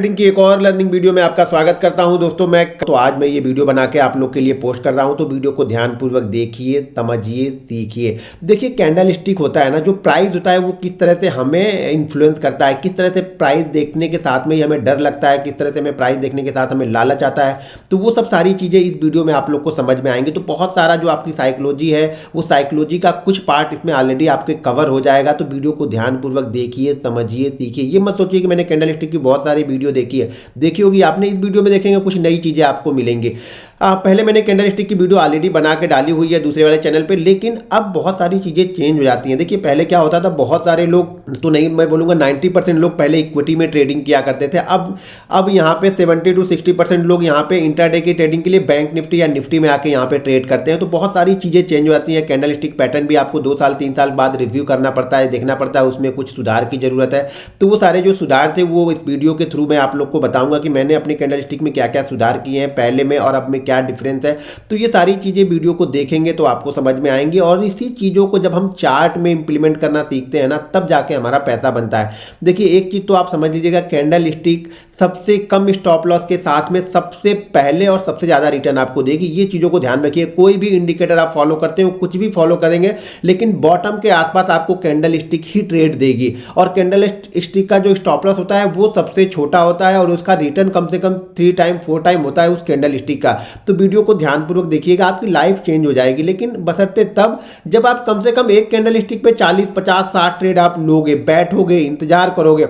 Trading की एक और लर्निंग वीडियो में आपका स्वागत करता हूं दोस्तों। आज मैं ये वीडियो बना के आप लोग के लिए पोस्ट कर रहा हूं, तो वीडियो को ध्यानपूर्वक देखिए, समझिए, सीखिए। देखिए, कैंडल स्टिक होता है ना, जो प्राइस होता है वो किस तरह से हमें इन्फ्लुएंस करता है, किस तरह से प्राइस देखने के साथ में ही हमें डर लगता है, किस तरह से हमें प्राइस देखने के साथ हमें लालच आता है। तो वो सब सारी चीज़ें इस वीडियो में आप लोग को समझ में आएंगी। तो बहुत सारा जो आपकी साइकोलॉजी है, वो साइकोलॉजी का कुछ पार्ट इसमें ऑलरेडी आपके कवर हो जाएगा। तो वीडियो को ध्यानपूर्वक देखिए, समझिए, सीखिए। ये मत सोचिए कि मैंने कैंडल स्टिक की बहुत सारी वीडियो देखी देखी होगी आपने। इस वीडियो में देखेंगे कुछ नई चीजें आपको मिलेंगी। पहले मैंने कैंडल स्टिक की वीडियो ऑलरेडी बना के डाली हुई है दूसरे वाले चैनल पे, लेकिन अब बहुत सारी चीज़ें चेंज हो जाती हैं। देखिए, पहले क्या होता था, बहुत सारे लोग, तो नहीं मैं बोलूँगा 90% लोग पहले इक्विटी में ट्रेडिंग किया करते थे। अब यहाँ पे 70 to 60% लोग यहाँ पे इंट्राडे की ट्रेडिंग के लिए बैंक निफ्टी या निफ्टी में आके यहाँ पे ट्रेड करते हैं। तो बहुत सारी चीज़ें चेंज हो जाती हैं। कैंडल स्टिक पैटर्न भी आपको 2 साल 3 साल बाद रिव्यू करना पड़ता है, देखना पड़ता है, उसमें कुछ सुधार की जरूरत है। तो वो सारे जो सुधार थे वो इस वीडियो के थ्रू मैं आप लोग को बताऊँगा कि मैंने अपनी कैंडल स्टिक में क्या क्या सुधार किए हैं पहले में और अब में, क्या डिफरेंस है। तो ये सारी चीज़ें वीडियो को देखेंगे तो आपको समझ में आएंगी, और इसी चीज़ों को जब हम चार्ट में इंप्लीमेंट करना सीखते हैं ना, तब जाके हमारा पैसा बनता है। देखिए, एक चीज़ तो आप समझ लीजिएगा, कैंडल स्टिक सबसे कम स्टॉप लॉस के साथ में सबसे पहले और सबसे ज़्यादा रिटर्न आपको देगी। ये चीज़ों को ध्यान रखिए। कोई भी इंडिकेटर आप फॉलो करते हो, कुछ भी फॉलो करेंगे, लेकिन बॉटम के आसपास आपको कैंडल स्टिक ही ट्रेड देगी। और कैंडल स्टिक का जो स्टॉप लॉस होता है वो सबसे छोटा होता है, और उसका रिटर्न कम से कम 3 टाइम 4 टाइम होता है उस कैंडल स्टिक का। तो वीडियो को ध्यानपूर्वक देखिएगा, आपकी लाइफ चेंज हो जाएगी। लेकिन बशर्ते तब जब आप कम से कम एक कैंडल स्टिक पे 40, 50, 60 ट्रेड आप लोगे, बैठोगे, इंतजार करोगे।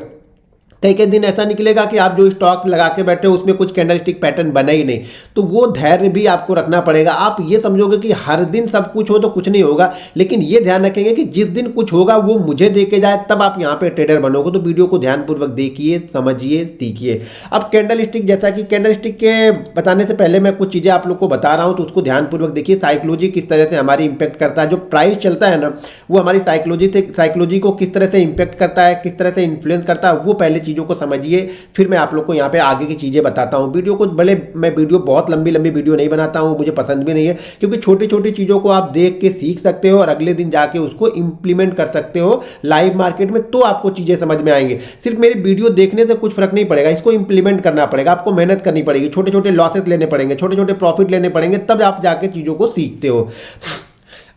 कई दिन ऐसा निकलेगा कि आप जो स्टॉक्स लगा के बैठे हो उसमें कुछ कैंडल स्टिक पैटर्न बना ही नहीं। तो वो धैर्य भी आपको रखना पड़ेगा। आप ये समझोगे कि हर दिन सब कुछ हो तो कुछ नहीं होगा, लेकिन ये ध्यान रखेंगे कि जिस दिन कुछ होगा वो मुझे देके जाए, तब आप यहाँ पे ट्रेडर बनोगे। तो वीडियो को ध्यानपूर्वक देखिए, समझिए, सीखिए। अब कैंडल स्टिक, जैसा कि कैंडल स्टिक के बताने से पहले मैं कुछ चीज़ें आप लोग को बता रहा हूँ, तो उसको ध्यानपूर्वक देखिए। साइकोलॉजी किस तरह से हमारी इंपैक्ट करता है, जो प्राइस चलता है ना, वो हमारी साइकोलॉजी को किस तरह से इंपैक्ट करता है, किस तरह से इन्फ्लुएंस करता है, वो पहले चीज़ों को समझिए। फिर मैं आप लोग को यहाँ पे आगे की चीज़ें बताता हूँ। वीडियो को भले मैं वीडियो बहुत लंबी वीडियो नहीं बनाता हूँ, मुझे पसंद भी नहीं है, क्योंकि छोटी छोटी चीज़ों को आप देख के सीख सकते हो और अगले दिन जाके उसको इंप्लीमेंट कर सकते हो लाइव मार्केट में, तो आपको चीज़ें समझ में आएंगी। सिर्फ मेरी वीडियो देखने से कुछ फर्क नहीं पड़ेगा, इसको इंप्लीमेंट करना पड़ेगा, आपको मेहनत करनी पड़ेगी, छोटे छोटे लॉसेस लेने पड़ेंगे, छोटे छोटे प्रॉफिट लेने पड़ेंगे, तब आप जाके चीज़ों को सीखते हो।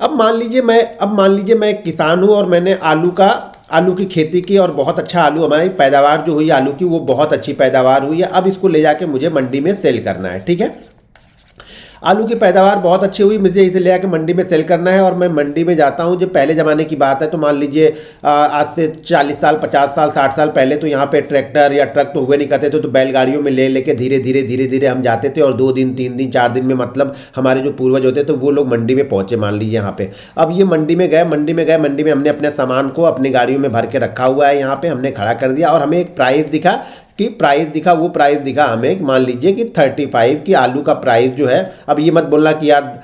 अब मान लीजिए मैं किसान हूँ और मैंने आलू की खेती की, और बहुत अच्छा आलू, हमारी पैदावार जो हुई आलू की वो बहुत अच्छी पैदावार हुई है। अब इसको ले जाके मुझे मंडी में सेल करना है, ठीक है। आलू की पैदावार बहुत अच्छी हुई, मुझे इसे ले आके मंडी में सेल करना है, और मैं मंडी में जाता हूँ। जब पहले ज़माने की बात है, तो मान लीजिए आज से 40 साल, 50 साल, 60 साल पहले तो यहाँ पे ट्रैक्टर या ट्रक तो हुए नहीं करते थे। तो बैलगाड़ियों में ले लेके धीरे धीरे हम जाते थे, और 2 दिन, 3 दिन, 4 दिन में, मतलब हमारे जो पूर्वज होते थे वो लोग मंडी में पहुँचे, मान लीजिए यहाँ पे। अब ये मंडी में गए, मंडी में हमने अपने सामान को अपनी गाड़ियों में भर के रखा हुआ है, यहाँ पे हमने खड़ा कर दिया, और हमें एक प्राइस दिखा वो प्राइस दिखा हमें, मान लीजिए कि 35 की आलू का प्राइस जो है। अब ये मत बोलना कि यार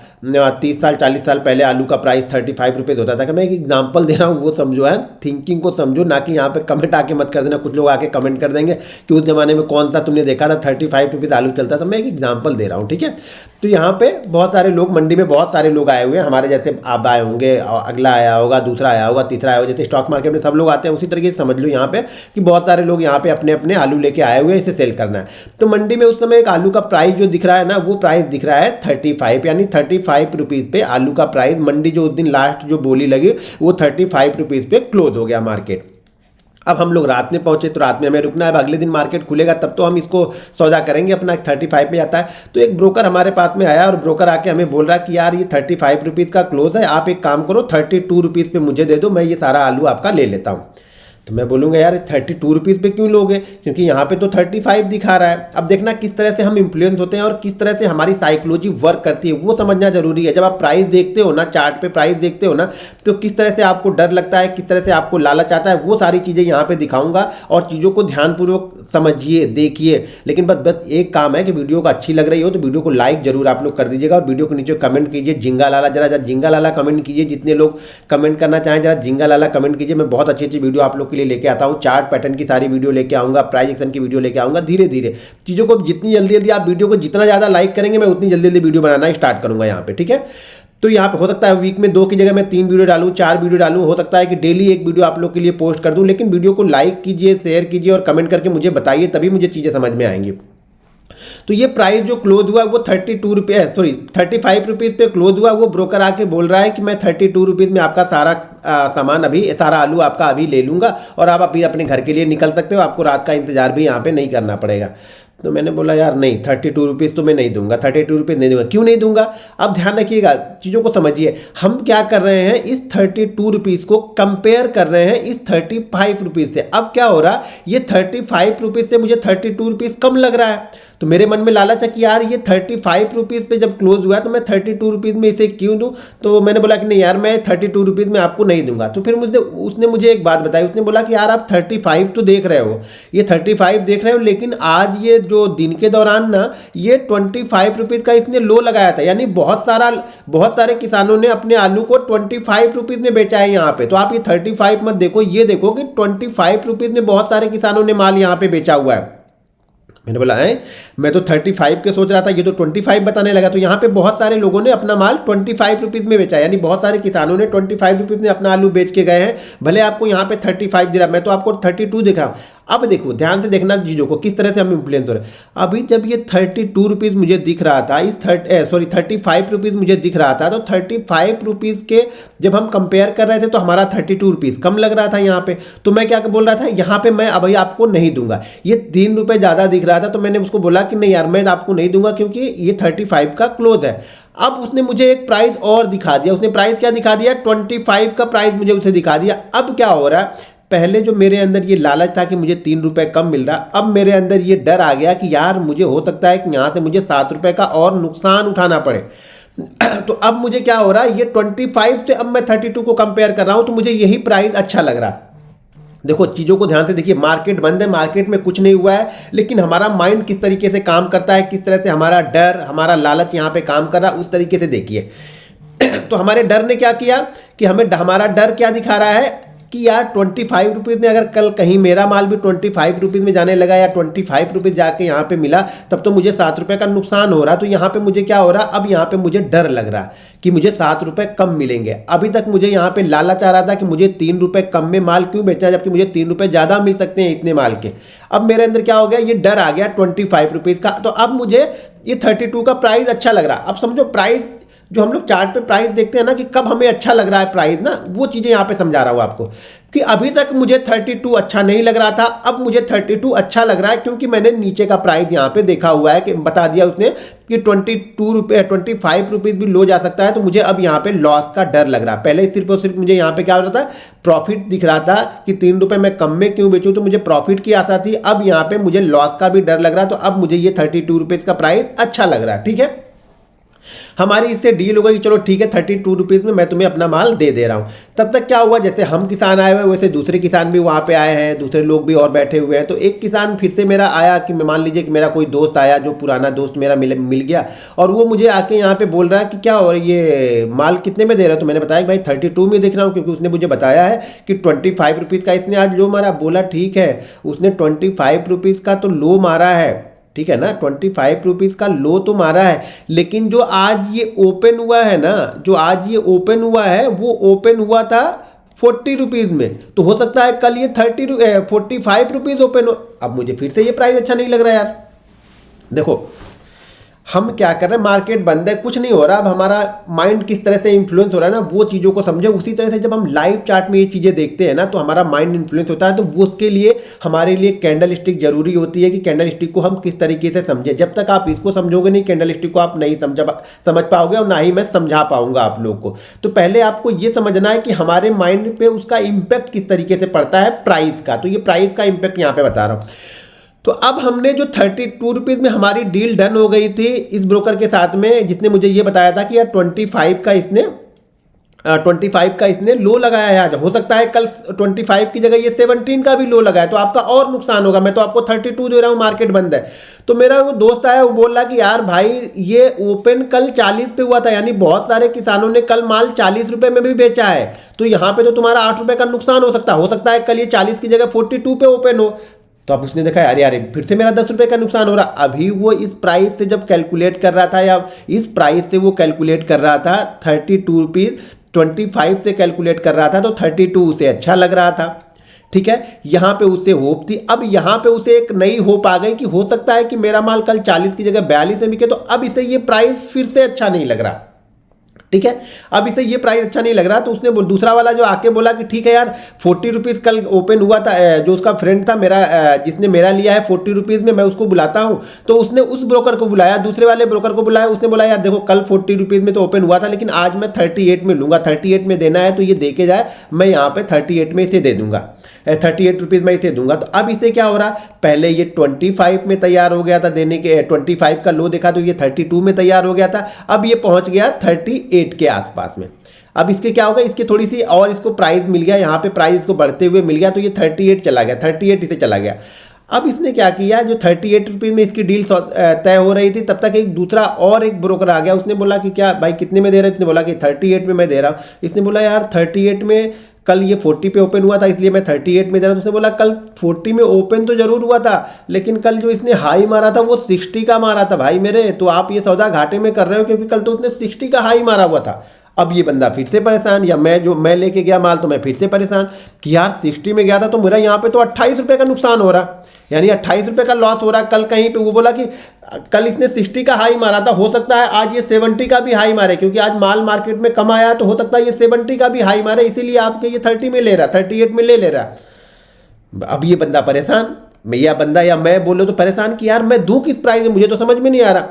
30 साल 40 साल पहले आलू का प्राइस 35 रुपीज़ होता था। कि मैं एक एग्जांपल दे रहा हूँ, वो समझो है, थिंकिंग को समझो, ना कि यहाँ पे कमेंट आके मत कर देना। कुछ लोग आके कमेंट कर देंगे कि उस जमाने में कौन सा तुमने देखा था 35 रुपीज़ आलू चलता था। मैं एक एग्जाम्पल दे रहा हूँ, ठीक है। तो यहाँ पे बहुत सारे लोग, मंडी में बहुत सारे लोग आए हुए हैं, हमारे जैसे आप आए होंगे, अगला आया होगा, दूसरा आया होगा, तीसरा आया होगा। जैसे स्टॉक मार्केट में सब लोग आते हैं, उसी तरीके से समझ लो यहाँ पे कि बहुत सारे लोग यहाँ पे अपने अपने आलू लेके आए हुए हैं, इसे सेल करना है। तो मंडी में उस समय एक आलू का प्राइस जो दिख रहा है ना, वो प्राइस दिख रहा है 35, यानी 35 रुपीज़ पे आलू का प्राइस। मंडी जो उस दिन लास्ट जो बोली लगी वो 35 रुपीज़ पे क्लोज हो गया मार्केट। अब हम लोग रात में पहुंचे, तो रात में हमें रुकना है, अगले दिन मार्केट खुलेगा तब तो हम इसको सौदा करेंगे अपना। 35 में आता है। तो एक ब्रोकर हमारे पास में आया, और ब्रोकर आके हमें बोल रहा है कि यार ये 35 रुपीज़ का क्लोज है, आप एक काम करो 32 रुपीज़ पे मुझे दे दो, मैं ये सारा आलू आपका ले लेता हूँ। तो मैं बोलूँगा यार 32 रुपीज़ पे क्यों लोगे, क्योंकि यहाँ पे तो 35 दिखा रहा है। अब देखना किस तरह से हम इन्फ्लुएंस होते हैं और किस तरह से हमारी साइकोलॉजी वर्क करती है, वो समझना जरूरी है। जब आप प्राइस देखते हो ना, चार्ट पे प्राइस देखते हो ना, तो किस तरह से आपको डर लगता है, किस तरह से आपको लालच आता है, वो सारी चीज़ें यहाँ पे दिखाऊंगा। और चीज़ों को ध्यानपूर्वक समझिए, देखिए। लेकिन बस एक काम है कि वीडियो को अच्छी लग रही हो तो वीडियो को लाइक जरूर आप लोग कर दीजिएगा, और वीडियो के नीचे कमेंट कीजिए जिंगा लाला, जरा जिंगा लाला कमेंट कीजिए। जितने लोग कमेंट करना चाहें जरा जिंगा लाला कमेंट कीजिए। मैं बहुत अच्छी अच्छी वीडियो आप लोग के लिए लेके आता हूँ। चार्ट पैटर्न की सारी वीडियो लेके आऊँगा, प्राइस एक्शन की वीडियो लेके आऊँगा। धीरे धीरे चीज़ों को, जितनी जल्दी आप वीडियो को जितना ज़्यादा लाइक करेंगे, मैं उतनी जल्दी वीडियो बनाना स्टार्ट करूँगा यहाँ पे, ठीक है। तो यहाँ पे हो सकता है वीक में 2 की जगह मैं 3 वीडियो डालूँ, 4 वीडियो डालूँ, हो सकता है कि डेली एक वीडियो आप लोग के लिए पोस्ट कर दूँ, लेकिन वीडियो को लाइक कीजिए, शेयर कीजिए और कमेंट करके मुझे बताइए, तभी मुझे चीज़ें समझ में आएंगी। तो ये प्राइस जो क्लोज हुआ वो 32 रुपये, सॉरी 35 रुपीज़ पे क्लोज हुआ। वो ब्रोकर आके बोल रहा है कि मैं 32 रुपीज़ में आपका सारा सामान अभी, सारा आलू आपका अभी ले लूँगा और आप अभी अपने घर के लिए निकल सकते हो, आपको रात का इंतजार भी यहाँ पे नहीं करना पड़ेगा। तो मैंने बोला यार नहीं, 32 रुपीज़ तो मैं नहीं दूंगा, 32 रुपीज़ नहीं दूंगा। क्यों नहीं दूंगा? अब ध्यान रखिएगा, चीज़ों को समझिए। हम क्या कर रहे हैं, इस 32 रुपीज़ को कंपेयर कर रहे हैं इस 35 रुपीज़ से। अब क्या हो रहा, ये 35 रुपीज़ से मुझे 32 रुपीज़ कम लग रहा है। तो मेरे मन में लालच है कि यार ये 35 रुपीज़ पे जब क्लोज हुआ तो मैं 32 रुपीज़ में इसे क्यों दूँ। तो मैंने बोला कि नहीं यार, मैं 32 रुपीज़ में आपको नहीं दूंगा। तो फिर उसने मुझे एक बात बताई। उसने बोला कि यार आप 35 तो देख रहे हो, ये 35 देख रहे हो, लेकिन आज ये जो दिन के दौरान ना ये 25 रुपीज़ का इसने लो लगाया था। यानी बहुत सारे किसानों ने अपने आलू को 25 रुपीज़ में बेचा है यहाँ पे। तो आप ये 35 मत देखो, ये देखो कि 25 रुपीज़ में बहुत सारे किसानों ने माल यहाँ पे बेचा हुआ है। मैंने बोला है, मैं तो 35 के सोच रहा था, ये तो 25 बताने लगा। तो यहाँ पे बहुत सारे लोगों ने अपना माल 25 रुपीज़ में बेचा, यानी बहुत सारे किसानों ने 25 रुपीज़ में अपना आलू बेच के गए हैं। भले आपको यहाँ पे 35 दे रहा, मैं तो आपको 32 दिख रहा हूँ। अब देखो, ध्यान से देखना चीज़ों को, किस तरह से हम इन्फ्लुएंस हो रहे हैं। अभी जब ये 32 रुपीज़ मुझे दिख रहा था, 35 रुपीज़ मुझे दिख रहा था, तो 35 रुपीज़ के जब हम कंपेयर कर रहे थे तो हमारा 32 रुपीज़ कम लग रहा था यहाँ पे। तो मैं क्या बोल रहा था, यहाँ पे मैं अभी आपको नहीं दूंगा। ये 3 रुपये ज़्यादा दिख रहा था, तो मैंने उसको बोला कि नहीं यार, मैं आपको नहीं दूंगा क्योंकि ये 35 का क्लोज है। अब उसने मुझे एक प्राइस और दिखा दिया। उसने प्राइस क्या दिखा दिया, 25 का प्राइस मुझे उसे दिखा दिया। अब क्या हो रहा है, पहले जो मेरे अंदर ये लालच था कि मुझे 3 रुपये कम मिल रहा, अब मेरे अंदर ये डर आ गया कि यार मुझे हो सकता है कि यहाँ से मुझे 7 रुपये का और नुकसान उठाना पड़े। तो अब मुझे क्या हो रहा है, ये 25 से अब मैं 32 को कंपेयर कर रहा हूँ, तो मुझे यही प्राइस अच्छा लग रहा। देखो चीज़ों को ध्यान से देखिए, मार्केट बंद है, मार्केट में कुछ नहीं हुआ है, लेकिन हमारा माइंड किस तरीके से काम करता है, किस तरह से हमारा डर, हमारा लालच यहाँ पे काम कर रहा है, उस तरीके से देखिए। तो हमारे डर ने क्या किया कि हमारा डर क्या दिखा रहा है कि यार 25 रुपीज़ में अगर कल कहीं मेरा माल भी 25 रुपीज़ में जाने लगा या 25 रुपीज़ जाके यहाँ पे मिला, तब तो मुझे 7 रुपये का नुकसान हो रहा। तो यहाँ पे मुझे क्या हो रहा, अब यहाँ पे मुझे डर लग रहा कि मुझे 7 रुपये कम मिलेंगे। अभी तक मुझे यहाँ पे लालच आ रहा था कि मुझे 3 रुपये कम में माल क्यों बेचा, जबकि मुझे 3 रुपये ज़्यादा मिल सकते हैं इतने माल के। अब मेरे अंदर क्या हो गया, ये डर आ गया 25 रुपीज़ का। तो अब मुझे ये 32 का प्राइस अच्छा लग रहा। अब समझो प्राइस जो हम लोग चार्ट पे प्राइस देखते हैं ना कि कब हमें अच्छा लग रहा है प्राइस ना, वो चीज़ें यहाँ पे समझा रहा हूँ आपको कि अभी तक मुझे 32 अच्छा नहीं लग रहा था, अब मुझे 32 अच्छा लग रहा है क्योंकि मैंने नीचे का प्राइस यहाँ पे देखा हुआ है कि बता दिया उसने कि 25 रुपीज़ भी लो जा सकता है। तो मुझे अब यहाँ पे लॉस का डर लग रहा है। पहले सिर्फ और सिर्फ मुझे यहाँ पे क्या हो रहा था, प्रॉफिट दिख रहा था कि 3 रुपये मैं कम में क्यों बेचूँ, तो मुझे प्रॉफिट की आशा थी। अब यहाँ पे मुझे लॉस का भी डर लग रहा है। तो अब मुझे ये 32 रुपीज़ का प्राइस अच्छा लग रहा है। ठीक है, हमारी इससे डील होगा कि चलो ठीक है 32 रुपीज़ में मैं तुम्हें अपना माल दे दे रहा हूँ। तब तक क्या हुआ, जैसे हम किसान आए हुए वैसे दूसरे किसान भी वहाँ पे आए हैं, दूसरे लोग भी और बैठे हुए हैं। तो एक किसान फिर से मेरा आया कि मैं मान लीजिए कि मेरा कोई दोस्त आया, जो पुराना दोस्त मेरा मिल गया, और वो मुझे आके यहाँ पे बोल रहा है कि क्या और ये माल कितने में दे रहा हो। तो मैंने बताया कि भाई 32 में देख रहा हूँ, क्योंकि उसने मुझे बताया है कि 25 रुपीज़ का इसने आज लो मारा। बोला ठीक है, उसने 25 रुपीज़ का तो लो मारा है, ठीक है ना, 25 रुपीज़ का लो तो मारा है, लेकिन जो आज ये ओपन हुआ है ना, जो आज ये ओपन हुआ है वो ओपन हुआ था 40 रुपीज़ में। तो हो सकता है कल ये 45 रुपीज़ ओपन हो। अब मुझे फिर से ये प्राइस अच्छा नहीं लग रहा यार। देखो हम क्या कर रहे हैं, मार्केट बंद है, कुछ नहीं हो रहा। अब हमारा माइंड किस तरह से इन्फ्लुएंस हो रहा है ना, वो चीज़ों को समझे। उसी तरह से जब हम लाइव चार्ट में ये चीज़ें देखते हैं ना, तो हमारा माइंड इन्फ्लुएंस होता है। तो वो उसके लिए हमारे लिए कैंडल स्टिक जरूरी होती है कि कैंडल स्टिक को हम किस तरीके से समझें। जब तक आप इसको समझोगे नहीं, कैंडल स्टिक को आप नहीं समझ पाओगे और ना ही मैं समझा पाऊंगा आप लोग को। तो पहले आपको ये समझना है कि हमारे माइंड पे उसका इम्पैक्ट किस तरीके से पड़ता है प्राइस का। तो ये प्राइस का इम्पैक्ट यहाँ पे बता रहा हूँ। तो अब हमने जो 32 रुपीज़ में हमारी डील डन हो गई थी इस ब्रोकर के साथ में, जिसने मुझे ये बताया था कि यार 25 का इसने लो लगाया है आज। हो सकता है कल 25 की जगह ये 17 का भी लो लगाया, तो आपका और नुकसान होगा। मैं तो आपको 32 दे रहा हूँ, मार्केट बंद है। तो मेरा वो दोस्त आया, वो बोल रहा कि यार भाई ये ओपन कल 40 पे हुआ था, यानी बहुत सारे किसानों ने कल माल 40 रुपये में भी बेचा है। तो यहाँ पे तो तुम्हारा 8 रुपये का नुकसान हो सकता है कल ये 40 की जगह 42 पे ओपन हो। तो अब उसने देखा अरे अरे फिर से मेरा 10 रुपये का नुकसान हो रहा। अभी वो इस प्राइस से जब कैलकुलेट कर रहा था, या इस प्राइस से वो कैलकुलेट कर रहा था 32 रुपीज़ 25 से कैलकुलेट कर रहा था, तो 32 उसे अच्छा लग रहा था। ठीक है, यहाँ पे उसे होप थी। अब यहाँ पे उसे एक नई होप आ गई कि हो सकता है कि मेरा माल कल 40 की जगह 42 में बिके, तो अब इसे ये प्राइस फिर से अच्छा नहीं लग रहा। ठीक है, अब इसे ये प्राइस अच्छा नहीं लग रहा, तो उसने दूसरा वाला जो आके बोला कि ठीक है यार 40 रुपीज़ कल ओपन हुआ था, जो उसका फ्रेंड था मेरा, जिसने मेरा लिया है 40 रुपीज़ में, मैं उसको बुलाता हूँ। तो उसने उस ब्रोकर को बुलाया, दूसरे वाले ब्रोकर को बुलाया। उसने बोला यार देखो कल 40 रुपीज़ में तो ओपन हुआ था, लेकिन आज मैं 38 में लूँगा, 38 में देना है तो ये दे के जाए, मैं यहाँ पे 38 में इसे दे दूंगा, 38 रुपीज़ में इसे दूंगा। तो अब इसे क्या हो रहा, पहले ये 25 में तैयार हो गया था देने के, 25 का लो देखा तो ये 32 में तैयार हो गया था। अब ये पहुंच गया 38 के आसपास में। अब इसके क्या होगा, इसके थोड़ी सी और इसको प्राइस मिल गया, यहाँ पे प्राइस इसको बढ़ते हुए मिल गया, तो ये 38 चला गया, 38 इसे चला गया। अब इसने क्या किया, जो 38 रुपीज़ में इसकी डील तय हो रही थी, तब तक एक दूसरा और एक ब्रोकर आ गया। उसने बोला कि क्या भाई कितने में दे रहे हो? इसने बोला कि 38 में मैं दे रहा हूँ। इसने बोला यार 38 में कल ये 40 पे ओपन हुआ था, इसलिए मैं 38 में दे रहा था। उसने बोला कल 40 में ओपन तो जरूर हुआ था, लेकिन कल जो इसने हाई मारा था वो 60 का मारा था भाई मेरे, तो आप ये सौदा घाटे में कर रहे हो, क्योंकि कल तो उसने 60 का हाई मारा हुआ था। अब ये बंदा फिर से परेशान, या मैं लेके गया माल तो मैं फिर से परेशान कि यार 60 में गया था तो मेरा यहाँ पे तो 28 रुपये का नुकसान हो रहा, यानी 28 रुपये का लॉस हो रहा। कल कहीं पे वो बोला कि कल इसने 60 का हाई मारा था, हो सकता है आज ये 70 का भी हाई मारे, क्योंकि आज माल मार्केट में कम आया, तो हो सकता है ये 70 का भी हाई मारे, इसीलिए आपके ये 30 में ले रहा, 38 में ले रहा। अब ये बंदा परेशान, मैं बोलो तो परेशान कि यार मैं दूं किस प्राइस में, मुझे तो समझ में नहीं आ रहा।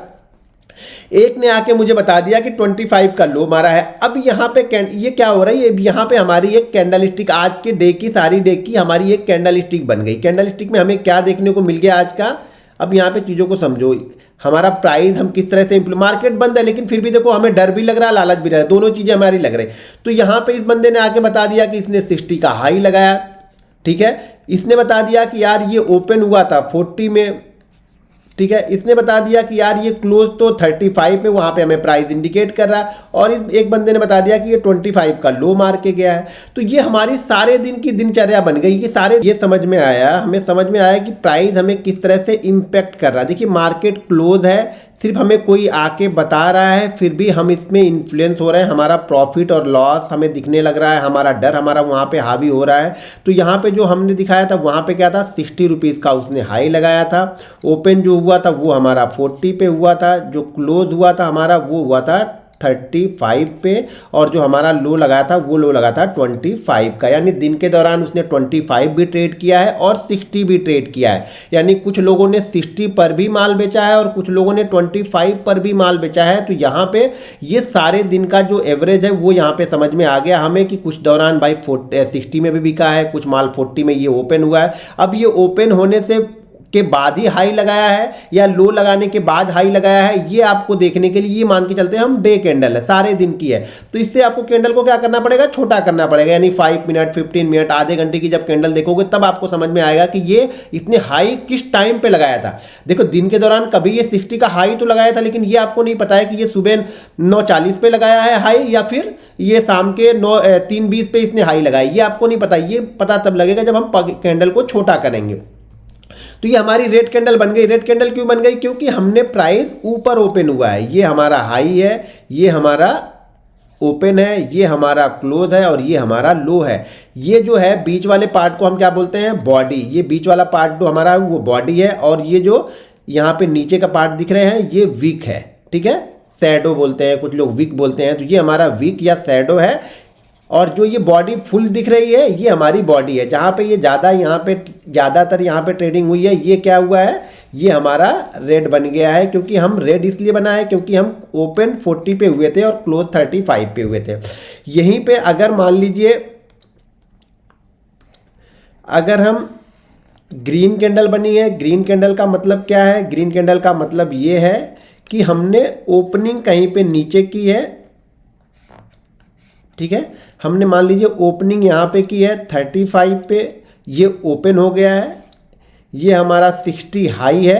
एक ने आके मुझे बता दिया कि 25 का लो मारा है। अब यहाँ पे ये क्या हो रहा है, यहाँ पे हमारी एक कैंडल स्टिक, आज के डे की सारी डे की हमारी एक कैंडल स्टिक बन गई। कैंडल स्टिक में हमें क्या देखने को मिल गया आज का, अब यहाँ पे चीज़ों को समझो। हमारा प्राइस हम किस तरह से, मार्केट बंद है लेकिन फिर भी देखो हमें डर भी लग रहा है, लालच भी रहा है, दोनों चीज़ें हमारी लग रही। तो यहाँ पे इस बंदे ने आके बता दिया कि इसने 60 का हाई लगाया। ठीक है, इसने बता दिया कि यार ये ओपन हुआ था 40 में। ठीक है, इसने बता दिया कि यार ये क्लोज तो 35 में, वहाँ पे हमें प्राइस इंडिकेट कर रहा है। और एक बंदे ने बता दिया कि ये 25 का लो मार के गया है। तो ये हमारी सारे दिन की दिनचर्या बन गई कि सारे, ये समझ में आया, हमें समझ में आया कि प्राइस हमें किस तरह से इम्पैक्ट कर रहा है। देखिए मार्केट क्लोज है, सिर्फ हमें कोई आके बता रहा है, फिर भी हम इसमें इन्फ्लुएंस हो रहे हैं, हमारा प्रॉफिट और लॉस हमें दिखने लग रहा है, हमारा डर हमारा वहाँ पे हावी हो रहा है। तो यहाँ पे जो हमने दिखाया था वहाँ पे क्या था, 60 रुपीज़ का उसने हाई लगाया था। ओपन जो हुआ था वो हमारा 40 पे हुआ था, जो क्लोज हुआ था हमारा वो हुआ था 35 पे, और जो हमारा लो लगा था वो लो लगा था 25 का। यानी दिन के दौरान उसने 25 भी ट्रेड किया है और 60 भी ट्रेड किया है। यानी कुछ लोगों ने 60 पर भी माल बेचा है और कुछ लोगों ने 25 पर भी माल बेचा है। तो यहाँ पे ये सारे दिन का जो एवरेज है वो यहाँ पे समझ में आ गया हमें कि कुछ दौरान भाई 60 में भी बिका है, कुछ माल 40 में ये ओपन हुआ है। अब ये ओपन होने से के बाद ही हाई लगाया है या लो लगाने के बाद हाई लगाया है, ये आपको देखने के लिए ये मान के चलते हैं हम डे कैंडल है, सारे दिन की है। तो इससे आपको कैंडल को क्या करना पड़ेगा, छोटा करना पड़ेगा। यानी 5 मिनट 15 मिनट आधे घंटे की जब कैंडल देखोगे तब आपको समझ में आएगा कि ये इसने हाई किस टाइम पे लगाया था। देखो दिन के दौरान कभी ये 60 का हाई तो लगाया था, लेकिन ये आपको नहीं पता है कि ये सुबह 9:40 पे लगाया है हाई या फिर ये शाम के 3:20 पे इसने हाई लगाया, ये आपको नहीं पता। ये पता तब लगेगा जब हम कैंडल को छोटा करेंगे। तो ये हमारी रेड कैंडल बन गई। रेड कैंडल क्यों बन गई, क्योंकि हमने प्राइस ऊपर ओपन हुआ है, ये हमारा हाई है, ये हमारा ओपन है, ये हमारा क्लोज है और ये हमारा लो है। ये जो है बीच वाले पार्ट को हम क्या बोलते हैं, बॉडी। ये बीच वाला पार्ट जो हमारा है वो बॉडी है, और ये जो यहाँ पे नीचे का पार्ट दिख रहे हैं ये विक है। ठीक है, शैडो बोलते हैं, कुछ लोग विक बोलते हैं। तो ये हमारा विक या शैडो है, और जो ये बॉडी फुल दिख रही है ये हमारी बॉडी है। जहाँ पे ये ज़्यादातर यहाँ पे ट्रेडिंग हुई है, ये क्या हुआ है, ये हमारा रेड बन गया है। क्योंकि हम रेड इसलिए बना है क्योंकि हम ओपन 40 पे हुए थे और क्लोज 35 पे हुए थे। यहीं पे अगर मान लीजिए अगर हम ग्रीन कैंडल बनी है, ग्रीन कैंडल का मतलब क्या है, ग्रीन कैंडल का मतलब ये है कि हमने ओपनिंग कहीं पे नीचे की है। ठीक है, हमने मान लीजिए ओपनिंग यहाँ पे की है 35 पे, ये ओपन हो गया है, ये हमारा 60 हाई है।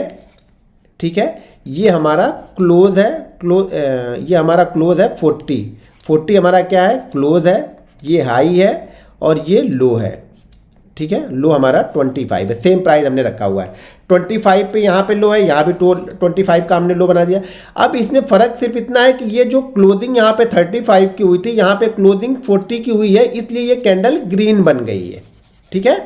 ठीक है, ये हमारा क्लोज है, ये हमारा क्लोज है 40 हमारा क्या है, क्लोज है, ये हाई है और ये लो है। ठीक है, लो हमारा 25 है, सेम प्राइस हमने रखा हुआ है 25 पे, यहाँ पे लो है, यहाँ भी 25 का हमने लो बना दिया। अब इसमें फ़र्क सिर्फ इतना है कि ये जो क्लोजिंग यहाँ पे 35 की हुई थी, यहाँ पे क्लोजिंग 40 की हुई है, इसलिए ये कैंडल ग्रीन बन गई है। ठीक है,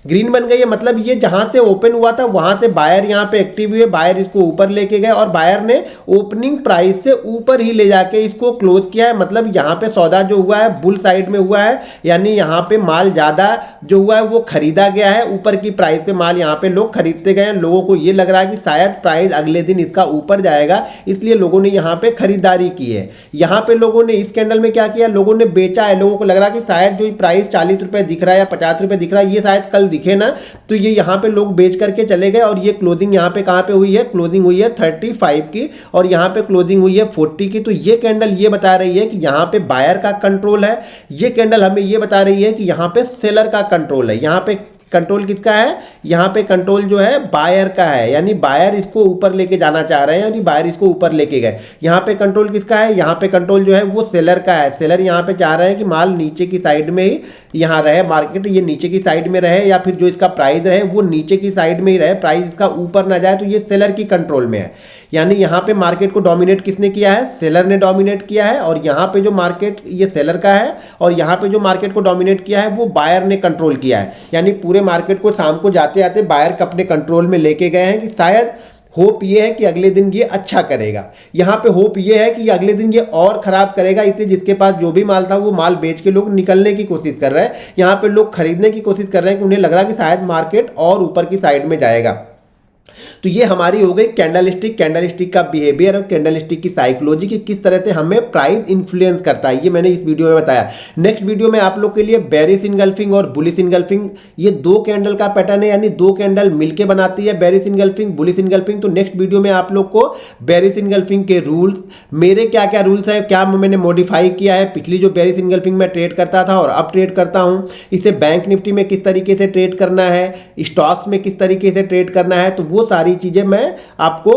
ग्रीन बन गई है, मतलब ये जहां से ओपन हुआ था वहां से बायर यहाँ पे एक्टिव हुए, बायर इसको ऊपर लेके गए और बायर ने ओपनिंग प्राइस से ऊपर ही ले जाके इसको क्लोज किया है। मतलब यहाँ पे सौदा जो हुआ है बुल साइड में हुआ है, यानी यहाँ पे माल ज़्यादा जो हुआ है वो खरीदा गया है, ऊपर की प्राइस पे माल यहाँ पे लोग खरीदते गए हैं। लोगों को ये लग रहा है कि शायद प्राइस अगले दिन इसका ऊपर जाएगा, इसलिए लोगों ने यहाँ पे खरीदारी की है। यहाँ पे लोगों ने इस कैंडल में क्या किया, लोगों ने बेचा है। लोगों को लग रहा है कि शायद जो प्राइस 40 रुपये दिख रहा है या 50 रुपये दिख रहा है, ये शायद कल दिखे ना, तो ये यहाँ पे लोग बेच करके चले गए। और ये क्लोजिंग यहाँ पे कहाँ पे हुई है, क्लोजिंग हुई है 35 की और यहाँ पे क्लोजिंग हुई है 40 की। तो ये कैंडल ये बता रही है कि यहाँ पे बायर का कंट्रोल है। ये कैंडल हमें ये बता रही है कि यहाँ पे सेलर का कंट्रोल है। यहाँ पे कंट्रोल किसका है, यहाँ पे कंट्रोल जो है बायर का है, यानी बायर इसको ऊपर लेके जाना चाह रहे हैं, यानी बायर इसको ऊपर लेके गए। यहाँ पे कंट्रोल किसका है, यहाँ पे कंट्रोल जो है वो सेलर का है। सेलर यहाँ पे चाह रहे हैं कि माल नीचे की साइड में ही यहाँ रहे, मार्केट ये नीचे की साइड में रहे, या फिर जो इसका प्राइस रहे वो नीचे की साइड में ही रहे, प्राइस इसका ऊपर ना जाए। तो ये सेलर की कंट्रोल में है, यानी यहाँ पे मार्केट को डोमिनेट किसने किया है, सेलर ने डोमिनेट किया है। और यहाँ पे जो मार्केट ये सेलर का है और यहाँ पे जो मार्केट को डोमिनेट किया है वो बायर ने कंट्रोल किया है। यानी पूरे मार्केट को शाम को जाते जाते बायर को अपने कंट्रोल में लेके गए हैं कि शायद होप ये है कि अगले दिन ये अच्छा करेगा। यहाँ पे होप ये है कि अगले दिन ये और ख़राब करेगा, इसलिए जिसके पास जो भी माल था वो माल बेच के लोग निकलने की कोशिश कर रहे हैं। यहाँ पे लोग खरीदने की कोशिश कर रहे हैं कि उन्हें लग रहा है कि शायद मार्केट और ऊपर की साइड में जाएगा। तो ये हमारी हो गई कैंडलस्टिक का बिहेवियर और कैंडलस्टिक की साइकोलॉजी की किस तरह से हमें प्राइस इन्फ्लुएंस करता है, ये मैंने इस वीडियो में बताया। नेक्स्ट वीडियो में आप लोग के लिए बेरिश इनगल्फिंग और बुलिश इनगल्फिंग, ये दो कैंडल का पैटर्न है, यानी दो कैंडल मिलके बनाती है बेरिश इनगल्फिंग बुलिश इनगल्फिंग। तो नेक्स्ट वीडियो में आप लोग को बेरिश इनगल्फिंग के रूल्स, मेरे क्या क्या रूल्स है, क्या मैंने मॉडिफाई किया है, पिछली जो बेरिश इनगल्फिंग में ट्रेड करता था और अब ट्रेड करता हूँ, इसे बैंक निफ्टी में किस तरीके से ट्रेड करना है, स्टॉक्स में किस तरीके से ट्रेड करना है, तो वो सारी चीज़ें मैं आपको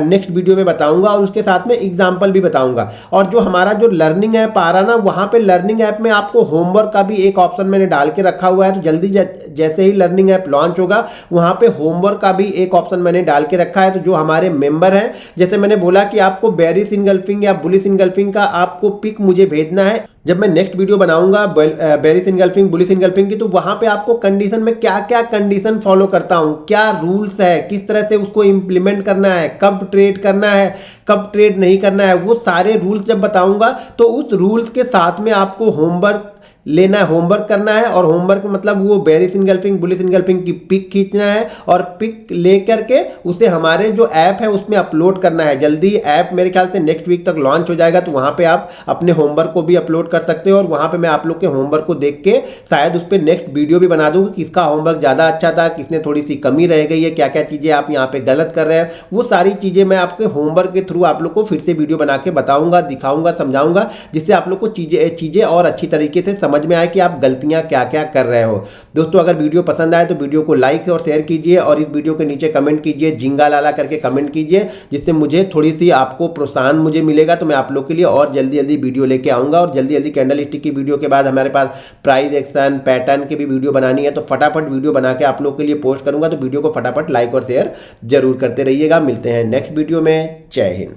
नेक्स्ट वीडियो में बताऊंगा और उसके साथ में एग्जांपल भी बताऊंगा। और जो हमारा जो लर्निंग ऐप आ रहा ना, वहां पे लर्निंग ऐप में आपको होमवर्क का भी एक ऑप्शन मैंने डाल के रखा हुआ है। तो जल्दी जैसे ही लर्निंग ऐप लॉन्च होगा वहां पे होमवर्क का भी एक ऑप्शन मैंने डाल के रखा है। तो जो हमारे मेंबर हैं, जैसे मैंने बोला कि आपको बेरिश इनगल्फिंग या बुलिश इनगल्फिंग का आपको पिक मुझे भेजना है। जब मैं नेक्स्ट वीडियो बनाऊंगा बेरिश इनगल्फिंग बुलिश इनगल्फिंग की, तो वहां पे आपको कंडीशन में क्या क्या कंडीशन फॉलो करता हूं, क्या रूल्स है, किस तरह से उसको इंप्लीमेंट करना है, कब ट्रेड करना है, कब ट्रेड नहीं करना है, वो सारे रूल्स जब बताऊंगा तो उस रूल्स के साथ में आपको होमवर्क लेना है, होमवर्क करना है। और होमवर्क मतलब वो बेरिश इनगल्फिंग बुलिश इनगल्फिंग की पिक खींचना है और पिक लेकर के उसे हमारे जो ऐप है उसमें अपलोड करना है। जल्दी ऐप मेरे ख्याल से नेक्स्ट वीक तक लॉन्च हो जाएगा, तो वहाँ पे आप अपने होमवर्क को भी अपलोड कर सकते हो और वहाँ पे मैं आप लोग के होमवर्क को देख के शायद उस पर नेक्स्ट वीडियो भी बना दूँगा, किसका होमवर्क ज़्यादा अच्छा था, किसने थोड़ी सी कमी रह गई है, क्या क्या चीज़ें आप यहाँ पे गलत कर रहे हैं, वो सारी चीज़ें मैं आपके होमवर्क के थ्रू आप लोग को फिर से वीडियो बना के बताऊँगा, दिखाऊँगा, समझाऊँगा, जिससे आप लोग को चीज़ें और अच्छी तरीके से समझ में आए कि आप गलतियां क्या क्या कर रहे हो। दोस्तों अगर वीडियो पसंद आए तो वीडियो को लाइक और शेयर कीजिए और इस वीडियो के नीचे कमेंट कीजिए, जिंगा लाला करके कमेंट कीजिए, जिससे मुझे थोड़ी सी आपको प्रोत्साहन मुझे मिलेगा। तो मैं आप लोग के लिए और जल्दी जल्दी वीडियो लेके आऊँगा और जल्दी जल्दी कैंडलस्टिक की वीडियो के बाद हमारे पास प्राइस एक्शन पैटर्न की भी वीडियो बनानी है, तो फटाफट वीडियो बना के आप लोग के लिए पोस्ट करूँगा। तो वीडियो को फटाफट लाइक और शेयर जरूर करते रहिएगा। मिलते हैं नेक्स्ट वीडियो में। जय हिंद।